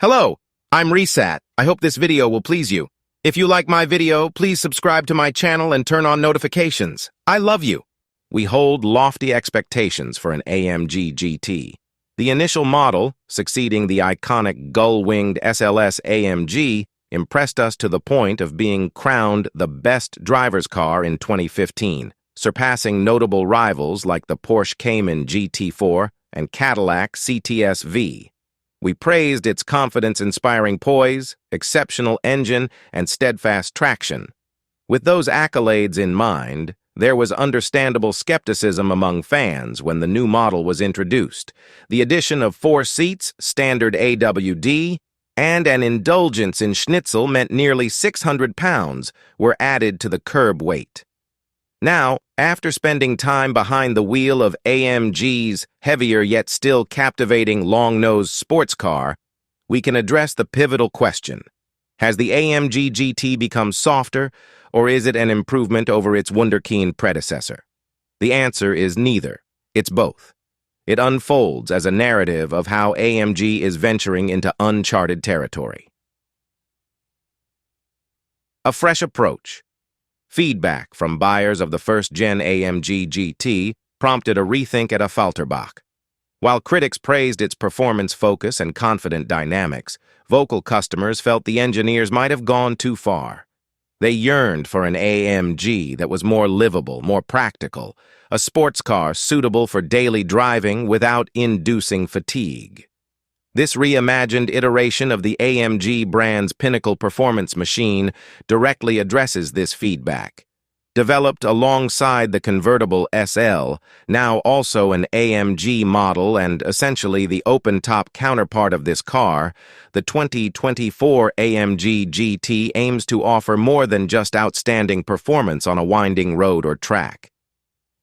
Hello, I'm Resat. I hope this video will please you. If you like my video, please subscribe to my channel and turn on notifications. I love you. We hold lofty expectations for an AMG GT. The initial model, succeeding the iconic gull-winged SLS AMG, impressed us to the point of being crowned the best driver's car in 2015, surpassing notable rivals like the Porsche Cayman GT4 and Cadillac CTS-V. We praised its confidence-inspiring poise, exceptional engine, and steadfast traction. With those accolades in mind, there was understandable skepticism among fans when the new model was introduced. The addition of 4 seats, standard AWD, and an indulgence in schnitzel meant nearly 600 pounds were added to the curb weight. Now, after spending time behind the wheel of AMG's heavier yet still captivating long-nosed sports car, we can address the pivotal question. Has the AMG GT become softer, or is it an improvement over its wunderkind predecessor? The answer is neither. It's both. It unfolds as a narrative of how AMG is venturing into uncharted territory. A fresh approach. Feedback from buyers of the first-gen AMG GT prompted a rethink at Falterbach. While critics praised its performance focus and confident dynamics, vocal customers felt the engineers might have gone too far. They yearned for an AMG that was more livable, more practical, a sports car suitable for daily driving without inducing fatigue. This reimagined iteration of the AMG brand's pinnacle performance machine directly addresses this feedback. Developed alongside the convertible SL, now also an AMG model and essentially the open-top counterpart of this car, the 2024 AMG GT aims to offer more than just outstanding performance on a winding road or track.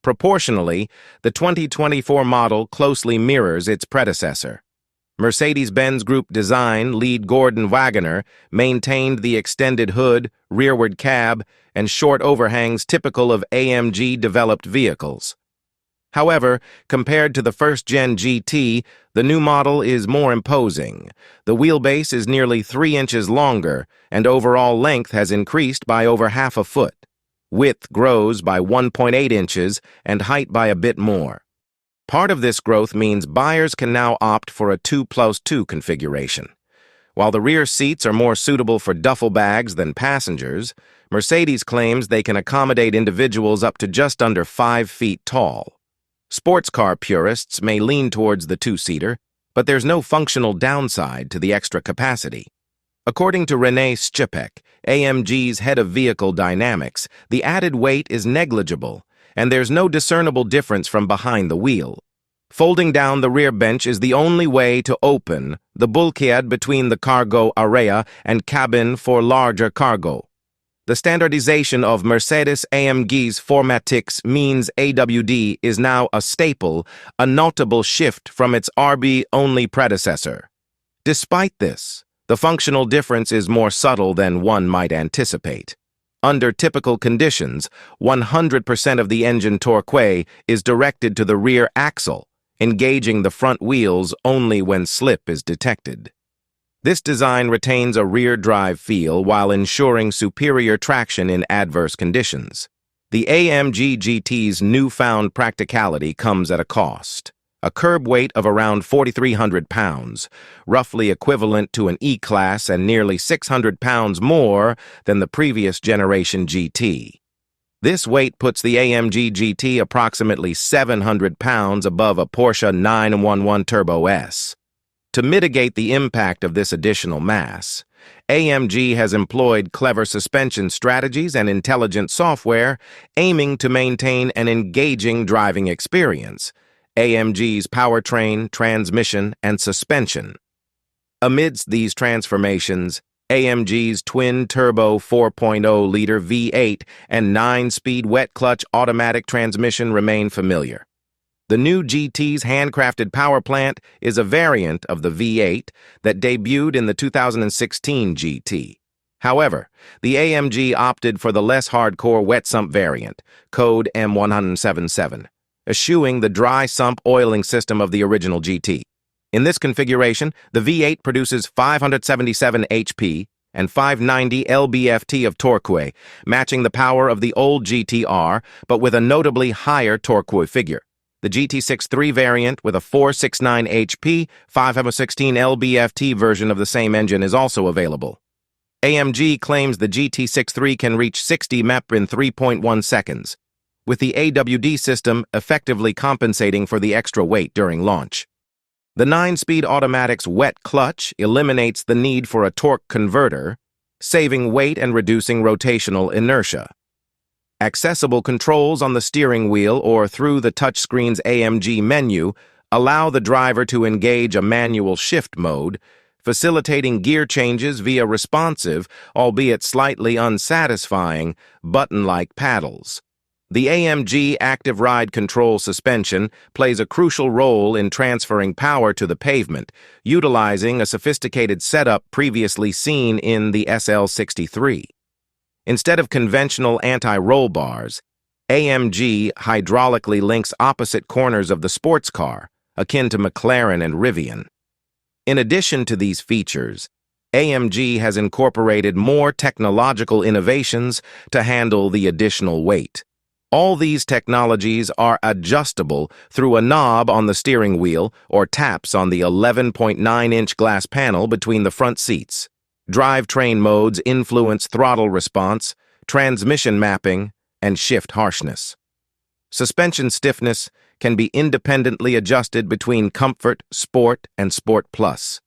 Proportionally, the 2024 model closely mirrors its predecessor. Mercedes-Benz Group design lead Gordon Wagoner maintained the extended hood, rearward cab, and short overhangs typical of AMG-developed vehicles. However, compared to the first-gen GT, the new model is more imposing. The wheelbase is nearly 3 inches longer, and overall length has increased by over half a foot. Width grows by 1.8 inches and height by a bit more. Part of this growth means buyers can now opt for a 2+2 configuration. While the rear seats are more suitable for duffel bags than passengers, Mercedes claims they can accommodate individuals up to just under 5 feet tall. Sports car purists may lean towards the 2-seater, but there's no functional downside to the extra capacity. According to Renee Schipek, AMG's head of vehicle dynamics, the added weight is negligible, and there's no discernible difference from behind the wheel. Folding down the rear bench is the only way to open the bulkhead between the cargo area and cabin for larger cargo. The standardization of Mercedes-AMG's formatics means AWD is now a staple, a notable shift from its RB-only predecessor. Despite this, the functional difference is more subtle than one might anticipate. Under typical conditions, 100% of the engine torque is directed to the rear axle, engaging the front wheels only when slip is detected. This design retains a rear-drive feel while ensuring superior traction in adverse conditions. The AMG GT's newfound practicality comes at a cost. A curb weight of around 4,300 pounds, roughly equivalent to an E-Class and nearly 600 pounds more than the previous generation GT. This weight puts the AMG GT approximately 700 pounds above a Porsche 911 Turbo S. To mitigate the impact of this additional mass, AMG has employed clever suspension strategies and intelligent software aiming to maintain an engaging driving experience. AMG's powertrain, transmission, and suspension. Amidst these transformations, AMG's twin-turbo 4.0-liter V8 and 9-speed wet-clutch automatic transmission remain familiar. The new GT's handcrafted power plant is a variant of the V8 that debuted in the 2016 GT. However, the AMG opted for the less hardcore wet-sump variant, code M177. Eschewing the dry sump oiling system of the original GT. In this configuration, the V8 produces 577 HP and 590 lb-ft of torque, matching the power of the old GTR, but with a notably higher torque figure. The GT63 variant with a 469 HP, 516 lb-ft version of the same engine is also available. AMG claims the GT63 can reach 60 mph in 3.1 seconds, with the AWD system effectively compensating for the extra weight during launch. The 9-speed automatic's wet clutch eliminates the need for a torque converter, saving weight and reducing rotational inertia. Accessible controls on the steering wheel or through the touchscreen's AMG menu allow the driver to engage a manual shift mode, facilitating gear changes via responsive, albeit slightly unsatisfying, button-like paddles. The AMG Active Ride Control suspension plays a crucial role in transferring power to the pavement, utilizing a sophisticated setup previously seen in the SL63. Instead of conventional anti-roll bars, AMG hydraulically links opposite corners of the sports car, akin to McLaren and Rivian. In addition to these features, AMG has incorporated more technological innovations to handle the additional weight. All these technologies are adjustable through a knob on the steering wheel or taps on the 11.9-inch glass panel between the front seats. Drivetrain modes influence throttle response, transmission mapping, and shift harshness. Suspension stiffness can be independently adjusted between Comfort, Sport, and Sport Plus.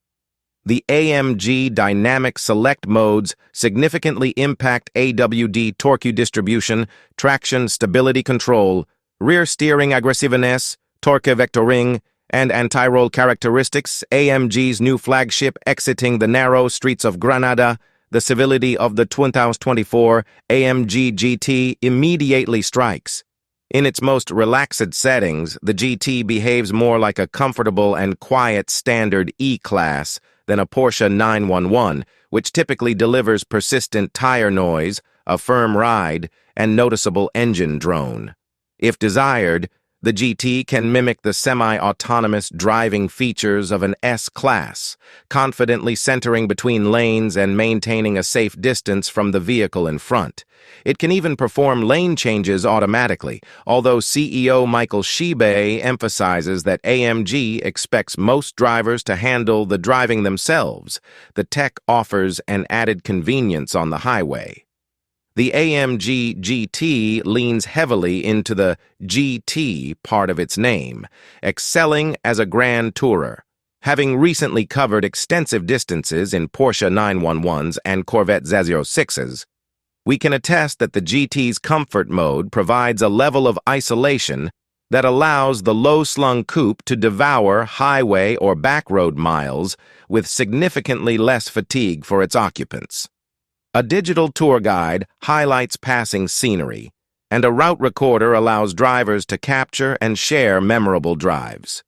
The AMG Dynamic Select modes significantly impact AWD torque distribution, traction stability control, rear steering aggressiveness, torque vectoring, and anti-roll characteristics. AMG's new flagship exiting the narrow streets of Granada, the civility of the 2024 AMG GT immediately strikes. In its most relaxed settings, the GT behaves more like a comfortable and quiet standard E-Class than a Porsche 911, which typically delivers persistent tire noise, a firm ride, and noticeable engine drone. If desired, the GT can mimic the semi-autonomous driving features of an S-Class, confidently centering between lanes and maintaining a safe distance from the vehicle in front. It can even perform lane changes automatically, although CEO Michael Shibe emphasizes that AMG expects most drivers to handle the driving themselves. The tech offers an added convenience on the highway. The AMG GT leans heavily into the GT part of its name, excelling as a grand tourer. Having recently covered extensive distances in Porsche 911s and Corvette Z06s, we can attest that the GT's comfort mode provides a level of isolation that allows the low-slung coupe to devour highway or backroad miles with significantly less fatigue for its occupants. A digital tour guide highlights passing scenery, and a route recorder allows drivers to capture and share memorable drives.